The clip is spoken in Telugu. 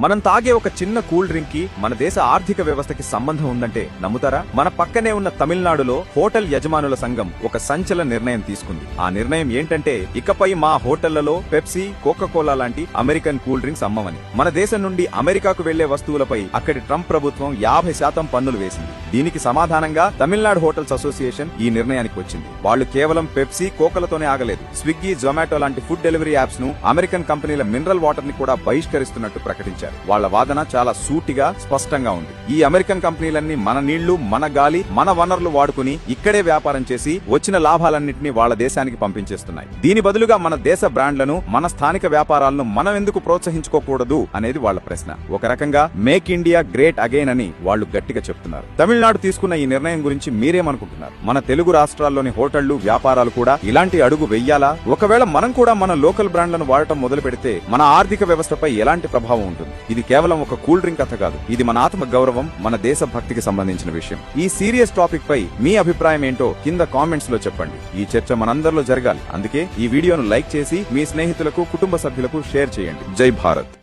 మనం తాగే ఒక చిన్న కూల్ డ్రింక్ కి మన దేశ ఆర్థిక వ్యవస్థకి సంబంధం ఉందంటే నమ్ముతారా? మన పక్కనే ఉన్న తమిళనాడులో హోటల్ యజమానుల సంఘం ఒక సంచలన నిర్ణయం తీసుకుంది. ఆ నిర్ణయం ఏంటంటే ఇకపై మా హోటళ్లలో పెప్సీ, కోకాకోలా లాంటి అమెరికన్ కూల్ డ్రింక్స్ అమ్మమని. మన దేశం నుండి అమెరికాకు వెళ్లే వస్తువులపై అక్కడి ట్రంప్ ప్రభుత్వం 50% పన్నులు వేసింది. దీనికి సమాధానంగా తమిళనాడు హోటల్స్ అసోసియేషన్ ఈ నిర్ణయానికి వచ్చింది. వాళ్ళు కేవలం పెప్సీ, కోకలతోనే ఆగలేదు. స్విగ్గీ, జొమాటో లాంటి ఫుడ్ డెలివరీ యాప్స్ ను, అమెరికన్ కంపెనీల మినరల్ వాటర్ ని కూడా బహిష్కరిస్తున్నట్టు ప్రకటించారు. వాళ్ల వాదన చాలా సూటిగా, స్పష్టంగా ఉంది. ఈ అమెరికన్ కంపెనీలన్నీ మన నీళ్లు, మన గాలి, మన వనరులు వాడుకుని ఇక్కడే వ్యాపారం చేసి వచ్చిన లాభాలన్నింటినీ వాళ్ల దేశానికి పంపించేస్తున్నాయి. దీని బదులుగా మన దేశ బ్రాండ్లను, మన స్థానిక వ్యాపారాలను మనం ఎందుకు ప్రోత్సహించుకోకూడదు అనేది వాళ్ల ప్రశ్న. ఒక రకంగా మేక్ ఇండియా గ్రేట్ అగైన్ అని వాళ్లు గట్టిగా చెప్తున్నారు. తమిళనాడు తీసుకున్న ఈ నిర్ణయం గురించి మీరేమనుకుంటున్నారు? మన తెలుగు రాష్ట్రాల్లోని హోటళ్లు, వ్యాపారాలు కూడా ఇలాంటి అడుగు వెయ్యాలా? ఒకవేళ మనం కూడా మన లోకల్ బ్రాండ్లను వాడటం మొదలు పెడితే మన ఆర్థిక వ్యవస్థపై ఎలాంటి ప్రభావం ఉంటుంది? ఇది కేవలం ఒక కూల్ డ్రింక్ కథ కాదు. ఇది మన ఆత్మ గౌరవం, మన దేశ భక్తికి సంబంధించిన విషయం. ఈ సీరియస్ టాపిక్ పై మీ అభిప్రాయం ఏంటో కింద కామెంట్స్ లో చెప్పండి. ఈ చర్చ మనందరిలో జరగాలి. అందుకే ఈ వీడియోను లైక్ చేసి మీ స్నేహితులకు, కుటుంబ సభ్యులకు షేర్ చేయండి. జై భారత్.